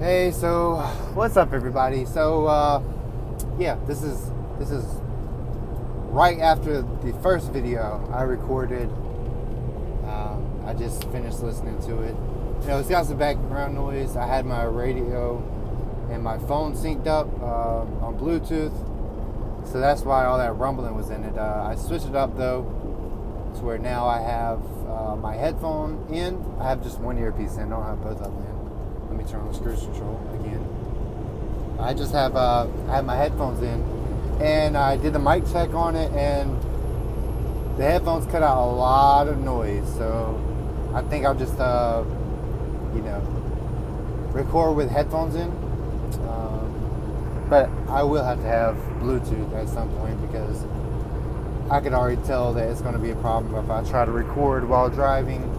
Hey, so what's up, everybody? So, yeah, this is right after the first video I recorded. I just finished listening to it. You know, it's got some background noise. I had my radio and my phone synced up on Bluetooth, so that's why all that rumbling was in it. I switched it up though to where now I have my headphone in. I have just one earpiece in. I don't have both of them in. Let me turn on the cruise control again. I just have I have my headphones in, and I did the mic check on it, and the headphones cut out a lot of noise. So I think I'll just record with headphones in. But I will have to have Bluetooth at some point because I could already tell that it's going to be a problem if I try to record while driving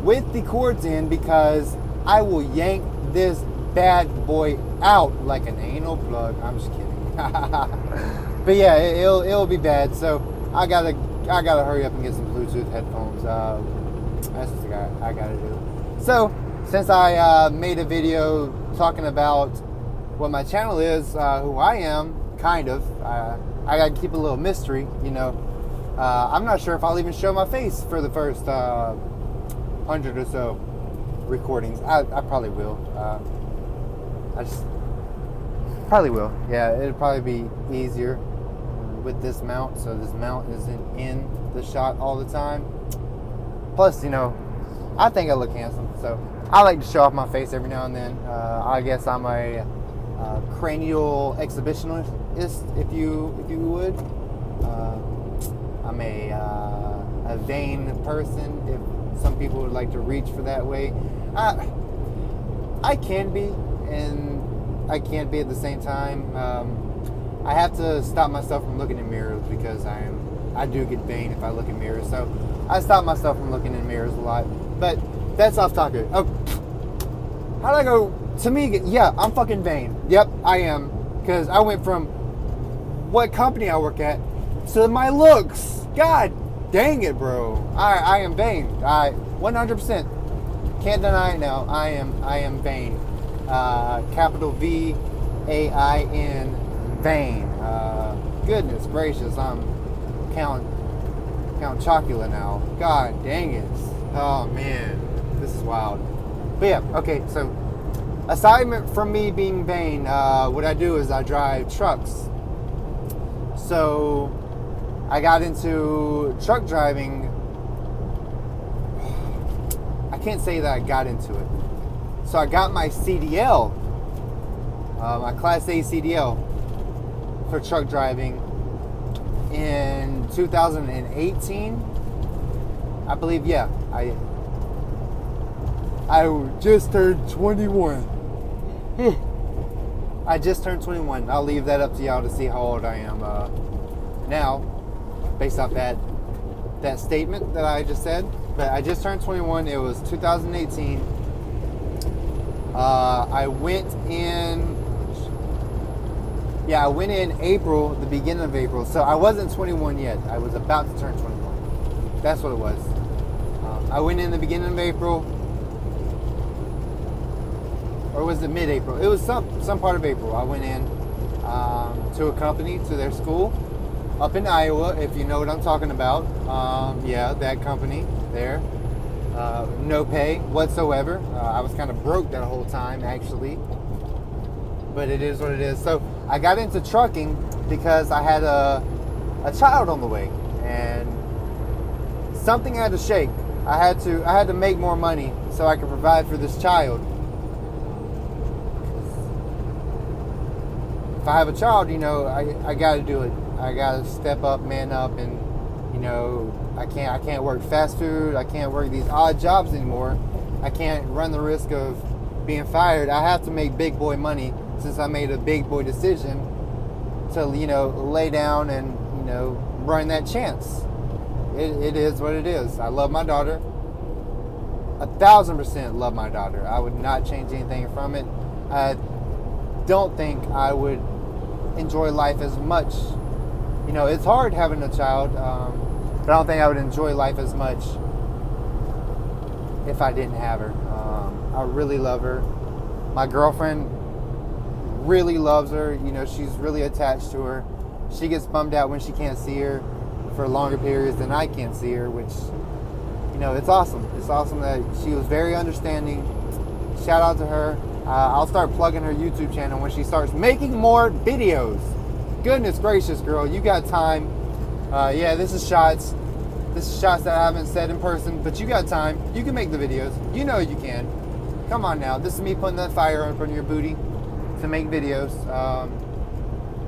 with the cords in, because I will yank this bad boy out like an anal plug. I'm just kidding. But yeah, it'll be bad. So I gotta hurry up and get some Bluetooth headphones. That's what I gotta do. So since I made a video talking about what my channel is, who I am, kind of, I gotta keep a little mystery. You know, I'm not sure if I'll even show my face for the first 100 or so recordings. I probably will. I just probably will. Yeah, it'll probably be easier with this mount, so this mount isn't in the shot all the time. Plus, you know, I think I look handsome, so I like to show off my face every now and then. I guess I'm a cranial exhibitionist, if you would. I'm a vain person, if some people would like to reach for that way. I can be, and I can't be at the same time. I have to stop myself from looking in mirrors because I do get vain if I look in mirrors. So I stop myself from looking in mirrors a lot. But that's off topic. Oh, how did I go? To me, yeah, I'm fucking vain. Yep, I am, because I went from what company I work at to my looks. God dang it, bro. I am vain. 100%. Can't deny it now. I am vain. Capital VAIN, vain. Goodness gracious, I'm Count Chocula now. God dang it. Oh man, this is wild. But yeah, okay, so aside from me being vain, what I do is I drive trucks. So I got into truck driving. I can't say that I got into it. So I got my CDL, my Class A CDL for truck driving in 2018. I believe, yeah. I just turned 21. I just turned 21. I'll leave that up to y'all to see how old I am now, based off that statement that I just said. But I just turned 21. It was 2018. I went in April, the beginning of April. So I wasn't 21 yet. I was about to turn 21. That's what it was. I went in the beginning of April. Or was it mid-April? It was some part of April. I went in to a company, to their school, up in Iowa, if you know what I'm talking about. Yeah, that company there. No pay whatsoever. I was kind of broke that whole time, actually. But it is what it is. So I got into trucking because I had a child on the way, and something had to shake. I had to make more money so I could provide for this child. If I have a child, you know, I got to do it. I got to step up, man up, and you know, I can't work fast food. I can't work these odd jobs anymore. I can't run the risk of being fired. I have to make big boy money, since I made a big boy decision to, you know, lay down and, you know, run that chance. It is what it is. I love my daughter. 1,000% love my daughter. I would not change anything from it. I don't think I would enjoy life as much. You know, it's hard having a child, but I don't think I would enjoy life as much if I didn't have her. I really love her. My girlfriend really loves her. You know, she's really attached to her. She gets bummed out when she can't see her for longer periods than I can't see her, which, you know, it's awesome. It's awesome that she was very understanding. Shout out to her. I'll start plugging her YouTube channel when she starts making more videos. Goodness gracious, girl, you got time. Yeah, this is shots. This is shots that I haven't said in person, but you got time. You can make the videos. You know you can. Come on now. This is me putting that fire in front of your booty to make videos.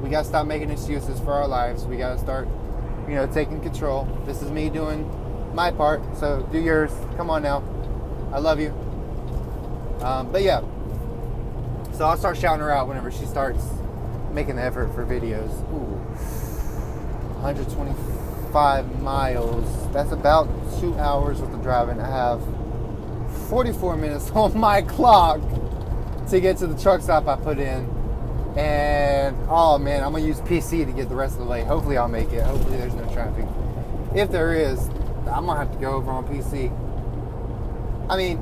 We got to stop making excuses for our lives. We got to start, you know, taking control. This is me doing my part, so do yours. Come on now. I love you. But yeah, so I'll start shouting her out whenever she starts making the effort for videos. Ooh, 125 miles. That's about 2 hours worth of driving. I have 44 minutes on my clock to get to the truck stop I put in. And, oh man, I'm going to use PC to get the rest of the way. Hopefully I'll make it. Hopefully there's no traffic. If there is, I'm going to have to go over on PC. I mean,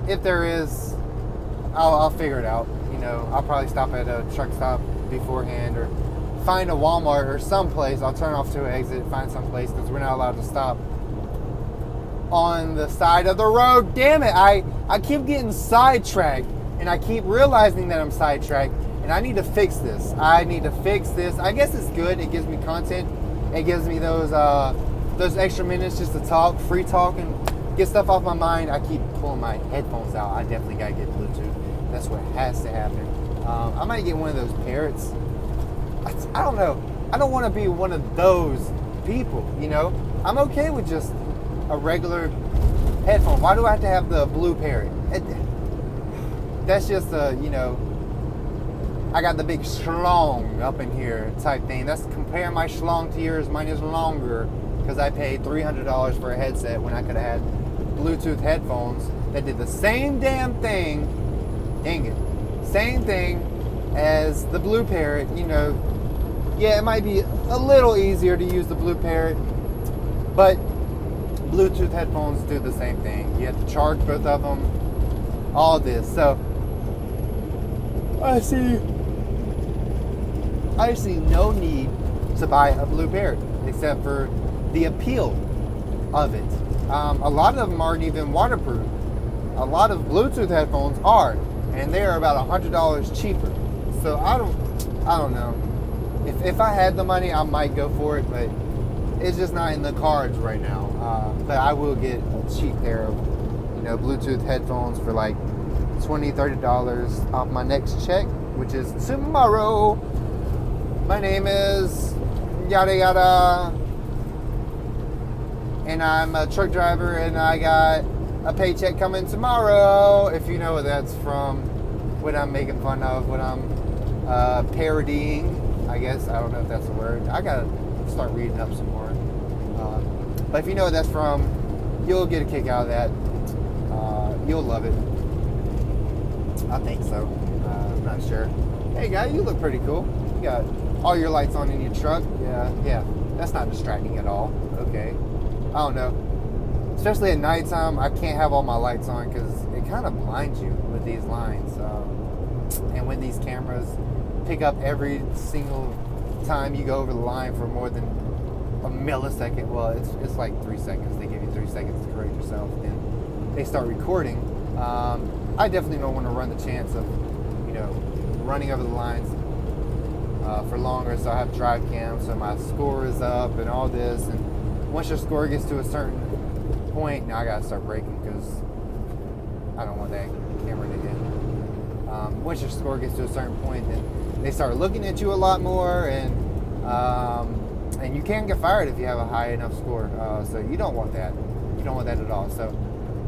if there is, I'll figure it out. You know, I'll probably stop at a truck stop beforehand or find a Walmart or someplace. I'll turn off to an exit, find someplace, because we're not allowed to stop on the side of the road. Damn it, I keep getting sidetracked, and I keep realizing that I'm sidetracked, and I need to fix this. I guess it's good. It gives me content. It gives me those extra minutes just to talk, free talk, and get stuff off my mind. I keep pulling my headphones out. I definitely gotta get Bluetooth. That's what has to happen. I might get one of those Parrots. I don't know. I don't want to be one of those people, you know? I'm okay with just a regular headphone. Why do I have to have the blue Parrot? That's just a, you know, I got the big schlong up in here type thing. That's comparing my schlong to yours. Mine is longer because I paid $300 for a headset when I could have had Bluetooth headphones that did the same damn thing. Dang it. Same thing as the blue Parrot, you know. Yeah, it might be a little easier to use the blue Parrot, but Bluetooth headphones do the same thing. You have to charge both of them, all this. So I see no need to buy a blue Parrot except for the appeal of it. A lot of them aren't even waterproof. A lot of Bluetooth headphones are, and they are about $100 cheaper. So I don't know. If I had the money, I might go for it, but it's just not in the cards right now. But I will get a cheap pair of, you know, Bluetooth headphones for like $20, $30 off my next check, which is tomorrow. My name is yada yada, and I'm a truck driver, and I got a paycheck coming tomorrow. If you know what that's from, what I'm making fun of, what I'm parodying, I guess. I don't know if that's a word. I gotta start reading up some more. But if you know what that's from, you'll get a kick out of that. You'll love it. I think so. I'm not sure. Hey guy, you look pretty cool. You got all your lights on in your truck. Yeah. That's not distracting at all. Okay. I don't know. Especially at nighttime, I can't have all my lights on because it kind of blinds you with these lines. And when these cameras pick up every single time you go over the line for more than a millisecond, well, it's like 3 seconds. They give you 3 seconds to correct yourself, and they start recording. I definitely don't want to run the chance of, you know, running over the lines for longer. So I have drive cam, so my score is up and all this. And once your score gets to a certain point, now I gotta start braking because I don't want that camera to hit. Once your score gets to a certain point, then they start looking at you a lot more, and you can get fired if you have a high enough score. So you don't want that. You don't want that at all. So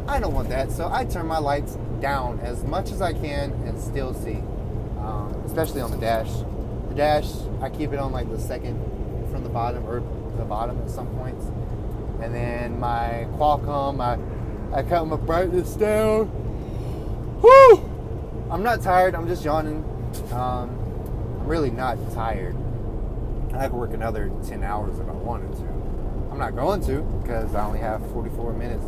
I don't want that. So I turn my lights down as much as I can and still see, especially on the dash. The dash, I keep it on like the second from the bottom, or the bottom at some points. And then my Qualcomm, I cut my brightness down. Whew! I'm not tired, I'm just yawning. I'm really not tired. I could work another 10 hours if I wanted to. I'm not going to because I only have 44 minutes.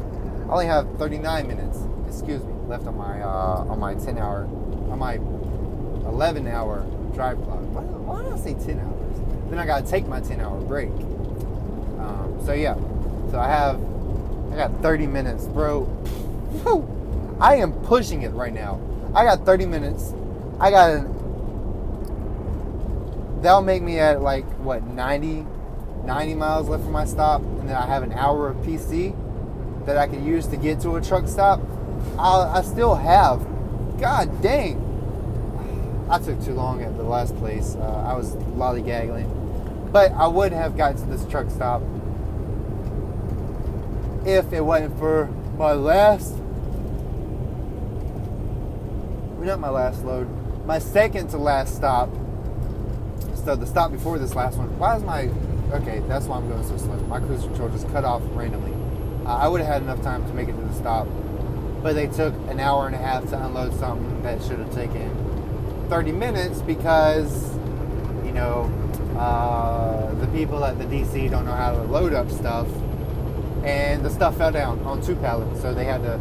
I only have 39 minutes, excuse me, left on my 10-hour on my 11-hour drive clock. Why did I say 10 hours? Then I got to take my 10-hour break. So yeah, so I got 30 minutes, bro. Whew. I am pushing it right now. I got 30 minutes. That'll make me at like, what, 90 miles left from my stop. And then I have an hour of PC that I can use to get to a truck stop. I still have. God dang. I took too long at the last place. I was lollygaggling. But I would have gotten to this truck stop if it wasn't for my my second to last stop. So the stop before this last one. Okay, that's why I'm going so slow. My cruise control just cut off randomly. I would have had enough time to make it to the stop, but they took an hour and a half to unload something that should have taken 30 minutes because, the people at the DC don't know how to load up stuff, and the stuff fell down on 2 pallets, so they had to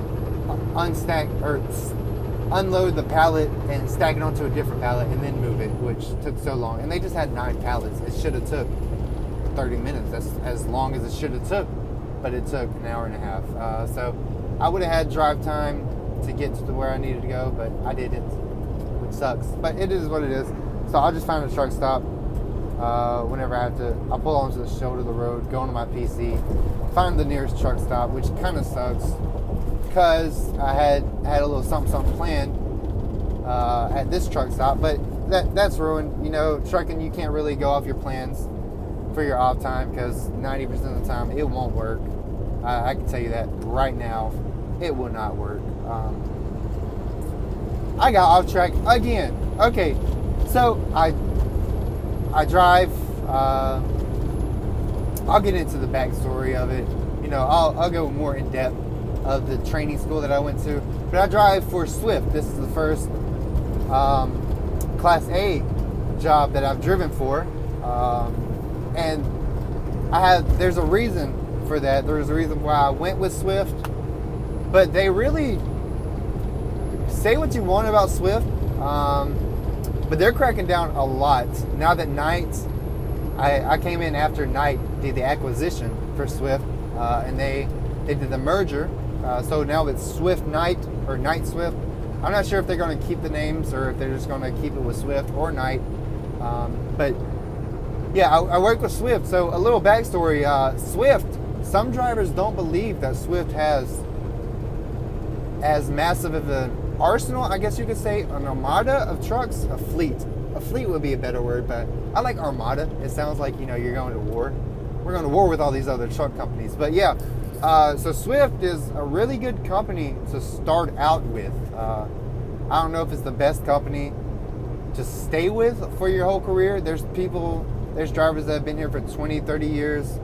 unload the pallet and stack it onto a different pallet and then move it, which took so long. And they just had 9 pallets. It should have took 30 minutes. That's as long as it should have took, but it took an hour and a half. So I would have had drive time to get to where I needed to go, but I didn't, which sucks. But it is what it is. So I'll just find a truck stop whenever I have to. I'll pull onto the shoulder of the road, go into my PC, find the nearest truck stop, which kind of sucks because I had a little something planned at this truck stop, but that's ruined. Trucking, you can't really go off your plans for your off time because 90% of the time it won't work. I can tell you that right now, it will not work. I got off track again. Okay, so I drive. I'll get into the backstory of it. I'll go more in depth of the training school that I went to. But I drive for Swift. This is the first Class A job that I've driven for, and there's a reason for that. There's a reason why I went with Swift. But they really say what you want about Swift, but they're cracking down a lot now that Knight. I came in after Knight did the acquisition for Swift, and they did the merger. So now it's Swift Knight or Knight Swift. I'm not sure if they're going to keep the names or if they're just going to keep it with Swift or Knight. But yeah, I work with Swift. So a little backstory: Swift. Some drivers don't believe that Swift has as massive of an arsenal, I guess you could say, an armada of trucks, a fleet. A fleet would be a better word, but I like armada. It sounds like you're going to war. We're going to war with all these other truck companies. But yeah. So Swift is a really good company to start out with. I don't know if it's the best company to stay with for your whole career. There's drivers that have been here for 20, 30 years.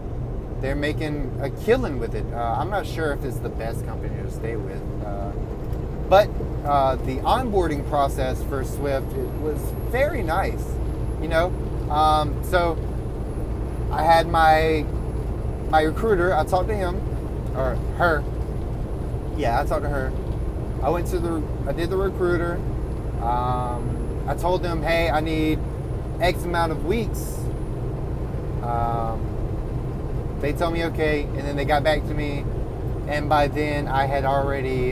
They're making a killing with it. I'm not sure if it's the best company to stay with. But the onboarding process for Swift, it was very nice. So I had my recruiter. I talked to him. Or her. Yeah, I talked to her. I did the recruiter. I told them, hey, I need X amount of weeks. They told me okay, and then they got back to me, and by then I had already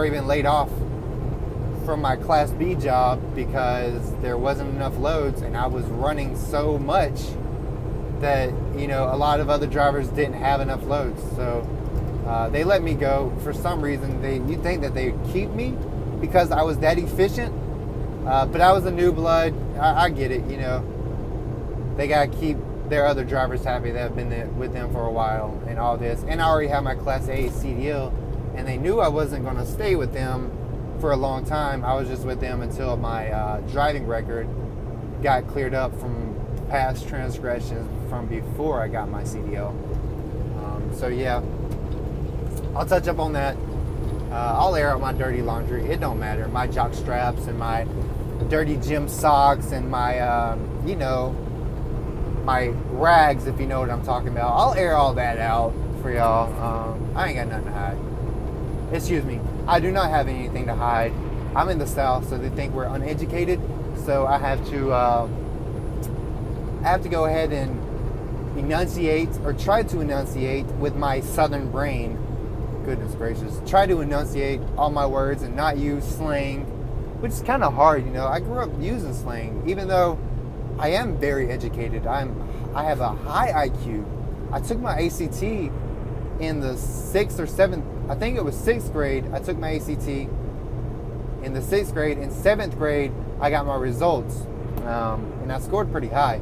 been laid off from my Class B job because there wasn't enough loads, and I was running so much that a lot of other drivers didn't have enough loads, so they let me go. For some reason, you'd think that they'd keep me because I was that efficient, but I was a new blood. I get it, they gotta keep their other drivers happy that have been with them for a while and all this. And I already have my Class A CDL, and they knew I wasn't going to stay with them for a long time. I was just with them until my driving record got cleared up from past transgressions from before I got my CDL. So yeah, I'll touch up on that. I'll air out my dirty laundry. It don't matter. My jock straps and my dirty gym socks and my, my rags, if you know what I'm talking about. I'll air all that out for y'all. I ain't got nothing to hide. Excuse me. I do not have anything to hide. I'm in the South, so they think we're uneducated. So I have to go ahead and enunciate, or try to enunciate with my Southern brain. Goodness gracious. Try to enunciate all my words and not use slang, which is kind of hard, you know. I grew up using slang, even though I am very educated. I have a high IQ. I took my ACT in the 6th or 7th, I think it was 6th grade. I took my ACT in the 6th grade. In 7th grade, I got my results, and I scored pretty high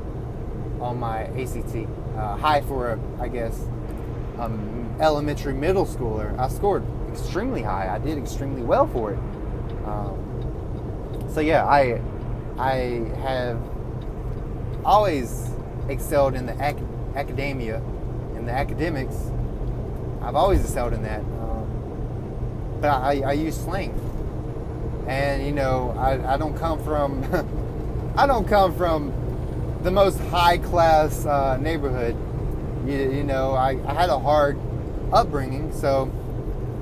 on my ACT. High for I guess, elementary, middle schooler. I scored extremely high. I did extremely well for it. So yeah, I have always excelled in the academia, in the academics. I've always excelled in that. But I use slang, and you know, I don't come from I don't come from the most high class neighborhood. You know, I had a hard upbringing, so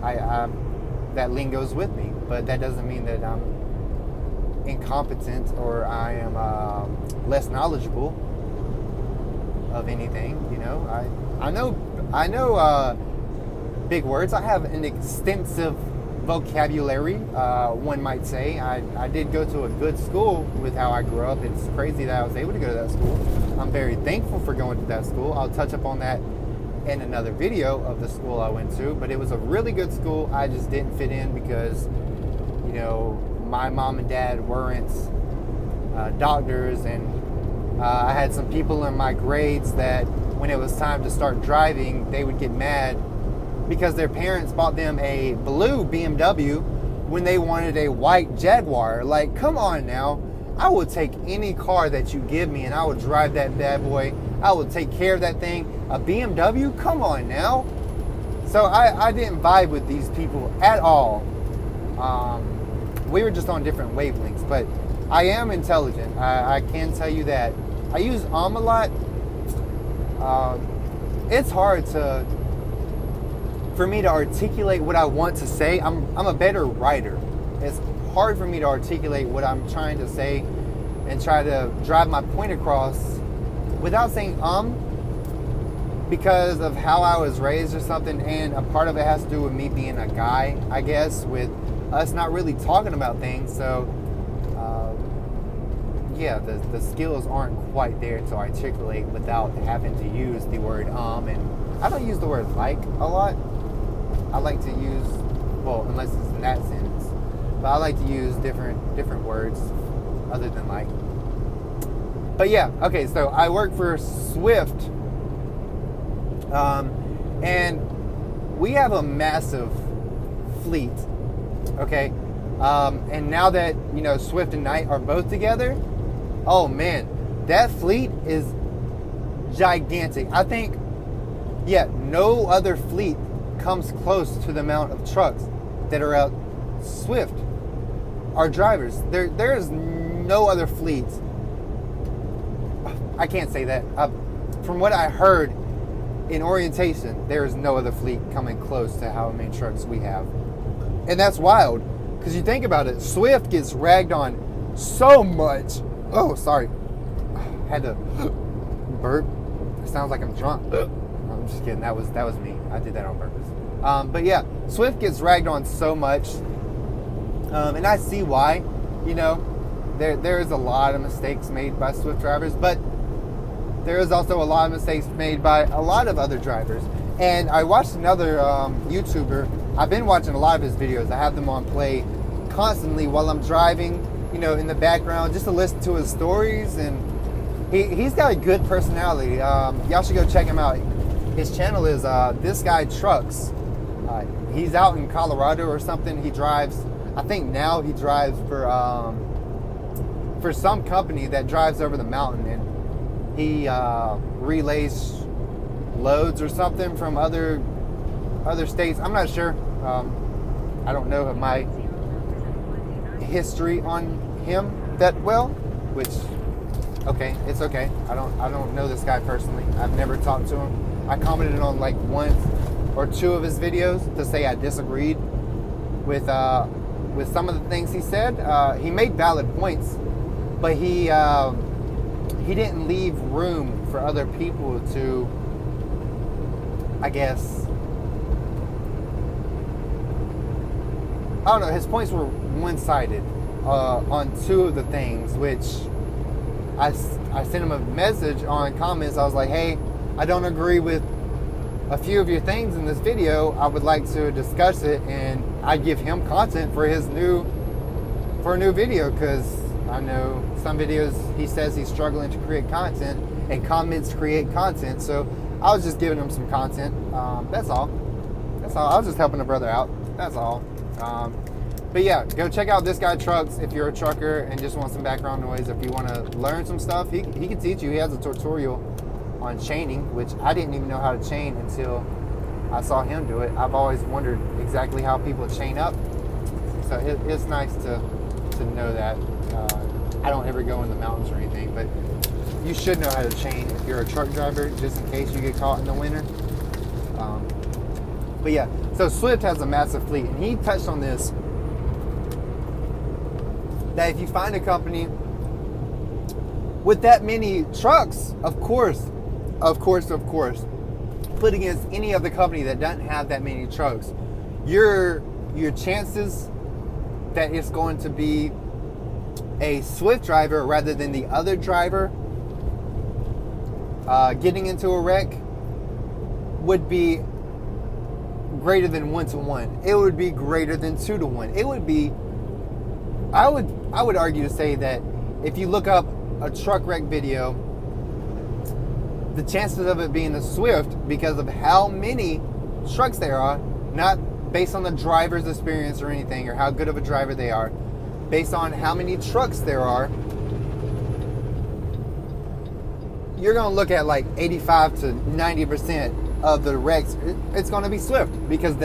I that lingo's with me. But that doesn't mean that I'm incompetent or I am less knowledgeable of anything. You know, I know big words. I have an extensive vocabulary, one might say. I did go to a good school with how I grew up. It's crazy that I was able to go to that school. I'm very thankful for going to that school. I'll touch up on that in another video of the school I went to, but it was a really good school. I just didn't fit in because, you know, my mom and dad weren't doctors, and I had some people in my grades that when it was time to start driving, they would get mad because their parents bought them a blue BMW when they wanted a white Jaguar. Like, come on now. I will take any car that you give me and I will drive that bad boy. I will take care of that thing. A BMW? Come on now. So I didn't vibe with these people at all. We were just on different wavelengths, but I am intelligent. I can tell you that. I use a lot. It's hard for me to articulate what I want to say. I'm a better writer. It's hard for me to articulate what I'm trying to say and try to drive my point across without saying because of how I was raised or something. And a part of it has to do with me being a guy, I guess, with us not really talking about things. So yeah, the skills aren't quite there to articulate without having to use the word and I don't use the word like a lot. I like to use, well, unless it's in that sentence, but I like to use different words other than like. But yeah, okay, so I work for Swift, and we have a massive fleet, okay? And now that, you know, Swift and Knight are both together, oh man, that fleet is gigantic. I think, yeah, no other fleet comes close to the amount of trucks that are out Swift. Our drivers, there is no other fleet. I can't say that. From what I heard in orientation, there is no other fleet coming close to how many trucks we have. And that's wild, because you think about it, Swift gets ragged on so much. Oh, sorry. Had to burp. It sounds like I'm drunk. I'm just kidding. That was me. I did that on purpose. But yeah, Swift gets ragged on so much, and I see why. You know, there is a lot of mistakes made by Swift drivers, but there is also a lot of mistakes made by a lot of other drivers. And I watched another YouTuber. I've been watching a lot of his videos. I have them on play constantly while I'm driving, you know, in the background, just to listen to his stories. And he's got a good personality. Y'all should go check him out. His channel is This Guy Trucks. He's out in Colorado or something. He drives, I think now he drives for some company that drives over the mountain, and he relays loads or something from other states. I'm not sure. I don't know of my history on him that well, which, okay, it's okay. I don't know this guy personally. I've never talked to him. I commented on like one or two of his videos to say I disagreed with some of the things he said. He made valid points, but he didn't leave room for other people to, I guess, I don't know. His points were one-sided on two of the things, which I sent him a message on comments. I was like, hey, I don't agree with a few of your things in this video. I would like to discuss it, and I give him content for a new video, because I know some videos he says he's struggling to create content, and comments create content. So I was just giving him some content. That's all. I was just helping a brother out. That's all. But yeah, go check out This Guy Trucks if you're a trucker and just want some background noise. If you want to learn some stuff, he can teach you. He has a tutorial on chaining, which I didn't even know how to chain until I saw him do it. I've always wondered exactly how people chain up. So it's nice to know that. I don't ever go in the mountains or anything, but you should know how to chain if you're a truck driver, just in case you get caught in the winter. But yeah, so Swift has a massive fleet, and he touched on this, that if you find a company with that many trucks, of course, put against any other company that doesn't have that many trucks, your chances that it's going to be a Swift driver rather than the other driver getting into a wreck would be greater than 1-to-1. It would be greater than 2-to-1. It would be, I would argue to say that if you look up a truck wreck video, the chances of it being a Swift, because of how many trucks there are, not based on the driver's experience or anything, or how good of a driver they are, based on how many trucks there are, you're going to look at like 85 to 90% of the wrecks, it's going to be Swift, because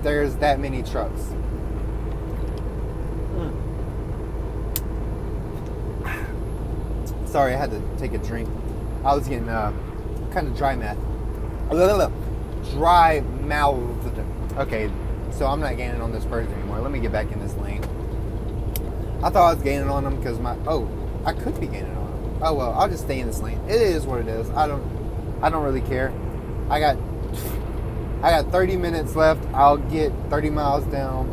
there's that many trucks. Sorry, I had to take a drink. I was getting kind of dry mouthed. Okay, so I'm not gaining on this person anymore. Let me get back in this lane. I thought I was gaining on them because I could be gaining on them. Oh well, I'll just stay in this lane. It is what it is. I don't really care. I got 30 minutes left. I'll get 30 miles down.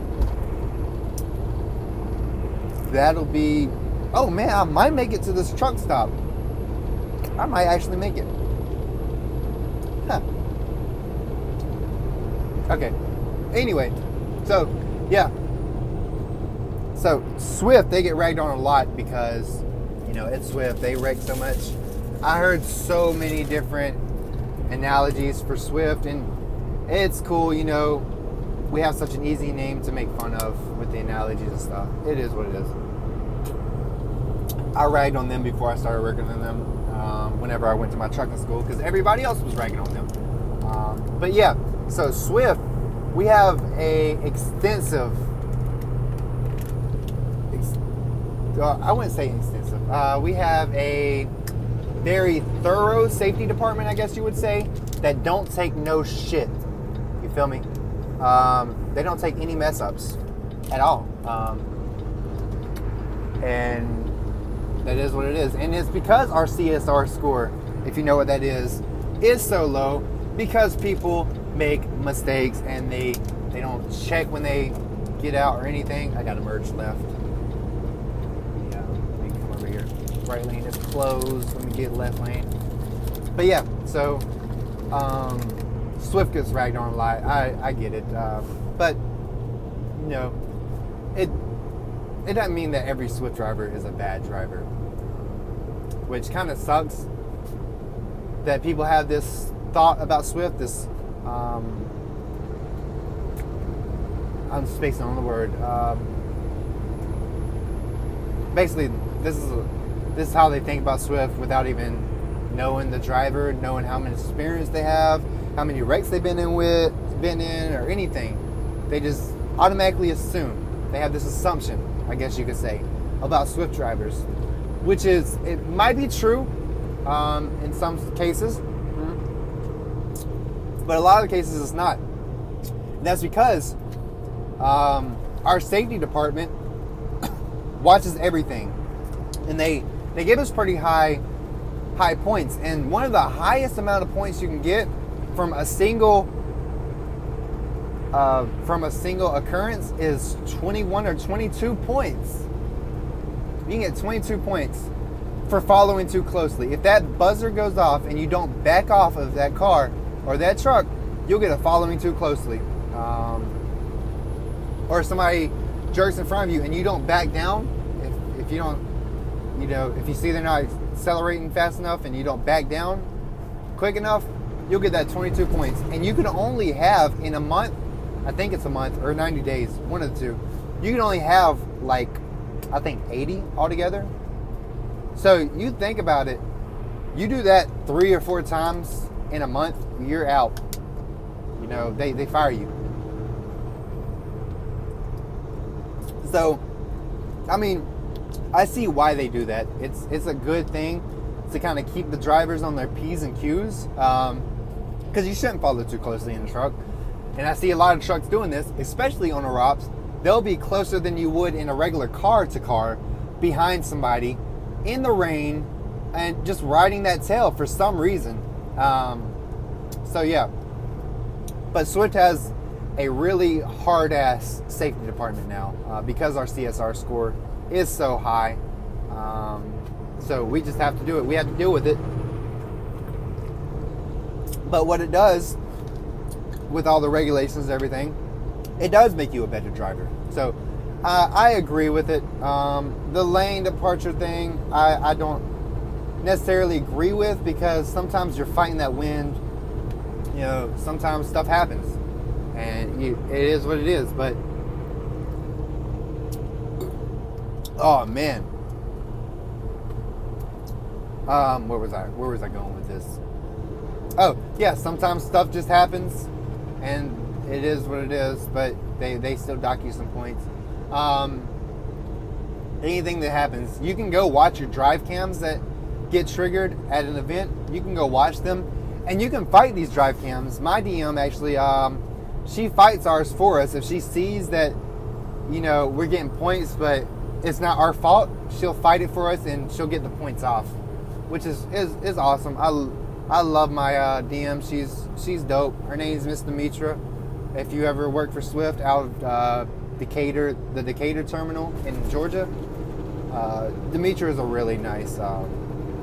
That'll be, oh man, I might make it to this truck stop. I might actually make it. Huh. Okay. Anyway, so yeah. So Swift, they get ragged on a lot because, it's Swift. They wreck so much. I heard so many different analogies for Swift, and it's cool, we have such an easy name to make fun of with the analogies and stuff. It is what it is. I ragged on them before I started working on them, whenever I went to my trucking school, because everybody else was ragging on them. But yeah, so Swift, we have a extensive, I wouldn't say extensive, we have a very thorough safety department, I guess you would say, that don't take no shit. You feel me? They don't take any mess ups at all. And that is what it is. And it's because our CSR score, if you know what that is so low, because people make mistakes and they don't check when they get out or anything. I got a merge left. Yeah, let me come over here. Right lane is closed. Let me get left lane. But yeah, so Swift gets ragged on a lot. I get it. But it doesn't mean that every Swift driver is a bad driver, which kind of sucks that people have this thought about Swift, this I'm spacing on the word, basically this is how they think about Swift without even knowing the driver, knowing how much experience they have, how many wrecks they've been in or anything. They just automatically assume. They have this assumption, I guess you could say, about Swift drivers, which is, it might be true in some cases, but a lot of the cases it's not. And that's because Our safety department watches everything, and they give us pretty high points. And one of the highest amount of points you can get from a single occurrence is 21 or 22 points. You can get 22 points for following too closely. If that buzzer goes off and you don't back off of that car or that truck, you'll get a following too closely. Or somebody jerks in front of you and you don't back down. If you don't, if you see they're not accelerating fast enough and you don't back down quick enough, you'll get that 22 points. And you can only have in a month, I think it's a month or 90 days, one of the two, you can only have like, I think 80 altogether. So you think about it, you do that 3 or 4 times in a month, you're out. They fire you. So, I mean, I see why they do that. It's a good thing to kind of keep the drivers on their P's and Q's, because you shouldn't follow too closely in a truck. And I see a lot of trucks doing this, especially on the ROPS. They'll be closer than you would in a regular car to car behind somebody in the rain and just riding that tail for some reason. So yeah, but Swift has a really hard-ass safety department now because our CSR score is so high. So we just have to do it. We have to deal with it. But what it does, with all the regulations and everything, it does make you a better driver. So I agree with it. The lane departure thing, I don't necessarily agree with, because sometimes you're fighting that wind. Sometimes stuff happens. And it is what it is. But, oh man. Where was I going with this? Oh, yeah, sometimes stuff just happens, and it is what it is, but they still dock you some points. Anything that happens, you can go watch your drive cams that get triggered at an event. You can go watch them, and you can fight these drive cams. My DM actually, she fights ours for us. If she sees that, we're getting points, but it's not our fault, she'll fight it for us, and she'll get the points off, which is awesome. I love my DM. She's dope. Her name's Miss Demetra. If you ever work for Swift out of Decatur, the Decatur terminal in Georgia, Demetra is a really nice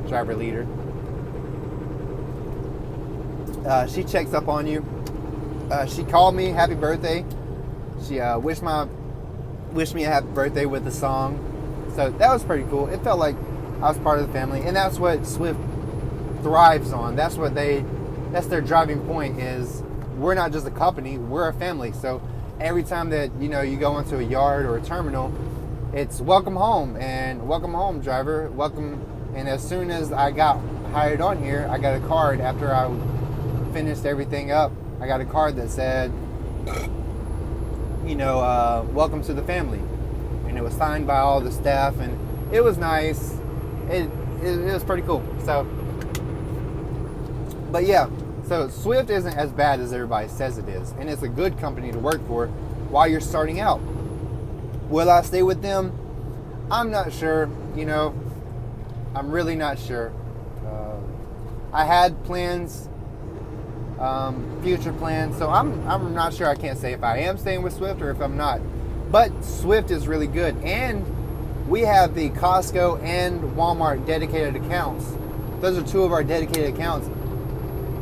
driver leader. She checks up on you. She called me happy birthday. She wished me a happy birthday with the song. So that was pretty cool. It felt like I was part of the family, and that's what Swift thrives on. That's their driving point, is we're not just a company, we're a family. So every time that you go into a yard or a terminal, it's welcome home, and welcome home, driver, welcome. And as soon as I got hired on here, I got a card after I finished everything up. I got a card that said, welcome to the family, and it was signed by all the staff, and it was nice. It was pretty cool. So, but yeah, so Swift isn't as bad as everybody says it is, and it's a good company to work for while you're starting out. Will I stay with them? I'm not sure. I'm really not sure. I had plans, future plans, so I'm not sure. I can't say if I am staying with Swift or if I'm not. But Swift is really good, and we have the Costco and Walmart dedicated accounts. Those are two of our dedicated accounts,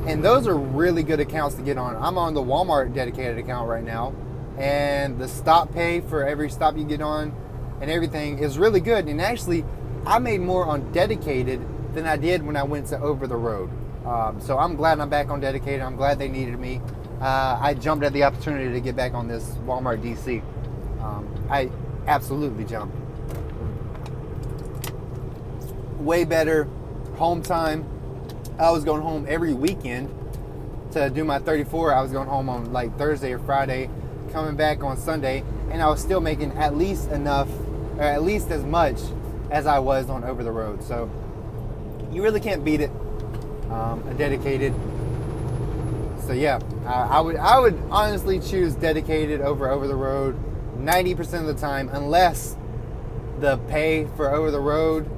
and those are really good accounts to get on. I'm on the Walmart dedicated account right now, and the stop pay for every stop you get on and everything is really good. And actually, I made more on dedicated than I did when I went to over the road. So I'm glad I'm back on dedicated. I'm glad they needed me. I jumped at the opportunity to get back on this Walmart DC. I absolutely jumped. Way better home time. I was going home every weekend to do my 34. I was going home on like Thursday or Friday, coming back on Sunday, and I was still making at least enough, or at least as much as I was on over the road. So you really can't beat it. A dedicated So yeah, I would honestly choose dedicated over the road 90% of the time, unless the pay for over the road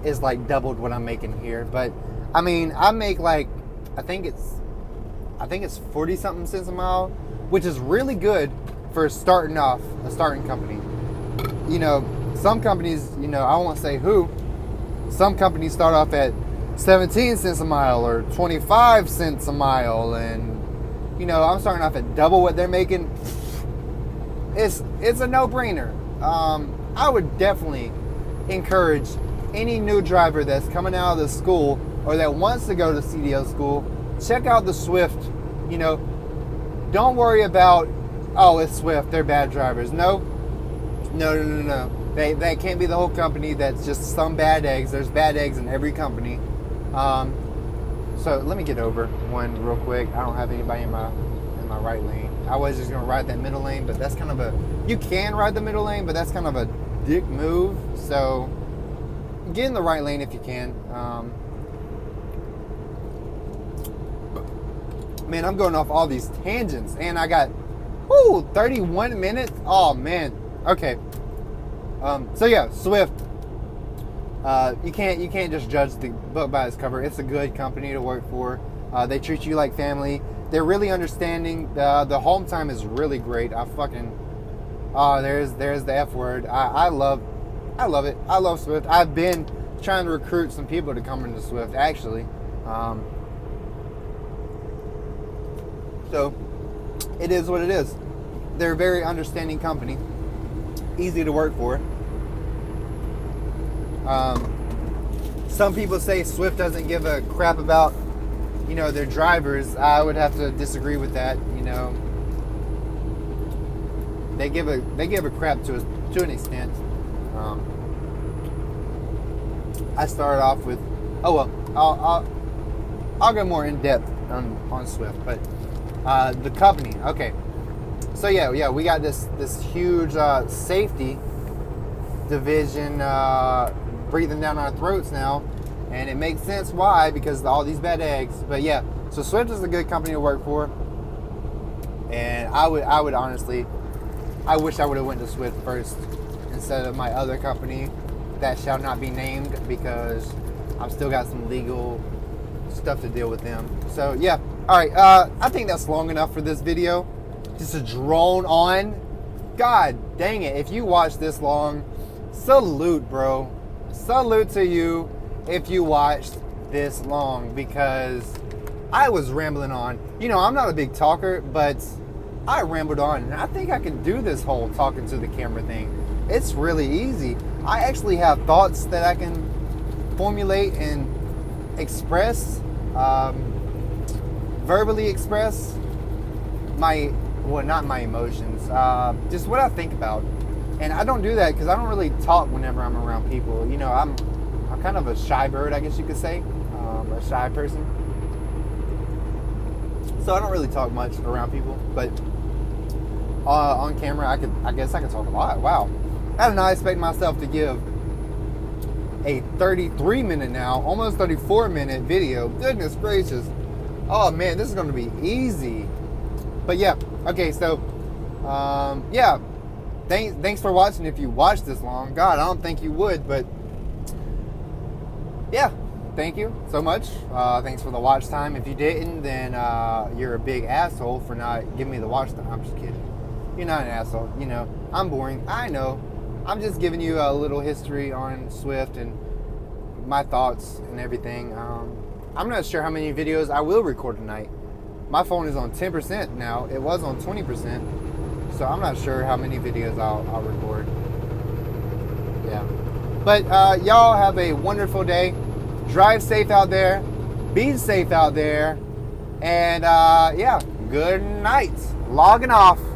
is like doubled what I'm making here. But I mean, I make like I think it's 40 something cents a mile, which is really good for starting off a starting company. You know, some companies, you know, I won't say who, some companies start off at 17 cents a mile or 25 cents a mile, and you know, I'm starting off at double what they're making. It's a no-brainer. I would definitely encourage any new driver that's coming out of the school or that wants to go to CDL school, check out the Swift. You know, don't worry about, oh, it's Swift, they're bad drivers. No. That can't be the whole company. That's just some bad eggs. There's bad eggs in every company. So let me get over one real quick. I don't have anybody in my right lane. I was just gonna ride that middle lane, but that's kind of you can ride the middle lane, but that's kind of a dick move. So get in the right lane if you can. Man, I'm going off all these tangents, and I got 31 minutes. Oh man. Okay. So yeah, Swift. You can't just judge the book by its cover. It's a good company to work for. They treat you like family. They're really understanding. The home time is really great. There's the F word. I love it. I love Swift. I've been trying to recruit some people to come into Swift actually. So it is what it is. They're a very understanding company. Easy to work for. Some people say Swift doesn't give a crap about, you know, their drivers. I would have to disagree with that. You know, they give a crap to an extent. I started off with, I'll go more in depth on Swift, but the company. Okay, so yeah, we got this huge safety division breathing down our throats now, and it makes sense why, because of all these bad eggs. But yeah, so Swift is a good company to work for, and I would honestly, I wish I would have went to Swift first instead of my other company that shall not be named, because I've still got some legal stuff to deal with them. So yeah, all right, I think that's long enough for this video. Just a drone on. God dang it, if you watch this long, salute, bro. Salute to you if you watched this long, because I was rambling on. You know, I'm not a big talker, but I rambled on, and I think I can do this whole talking to the camera thing. It's really easy. I actually have thoughts that I can formulate and express, verbally express not my emotions, just what I think about. And I don't do that because I don't really talk whenever I'm around people. You know, I'm kind of a shy bird, I guess you could say, a shy person. So I don't really talk much around people, but on camera, I guess I could talk a lot. Wow, I did not expect myself to give a 33-minute now, almost 34-minute video. Goodness gracious! Oh man, this is going to be easy. But yeah, okay, so yeah. Thanks for watching. If you watched this long, God, I don't think you would, but yeah, thank you so much. Thanks for the watch time. If you didn't, then you're a big asshole for not giving me the watch time. I'm just kidding. You're not an asshole. You know, I'm boring. I know. I'm just giving you a little history on Swift and my thoughts and everything. I'm not sure how many videos I will record tonight. My phone is on 10% now. It was on 20%. So I'm not sure how many videos I'll record. Yeah. But y'all have a wonderful day. Drive safe out there. Be safe out there. And yeah, good night. Logging off.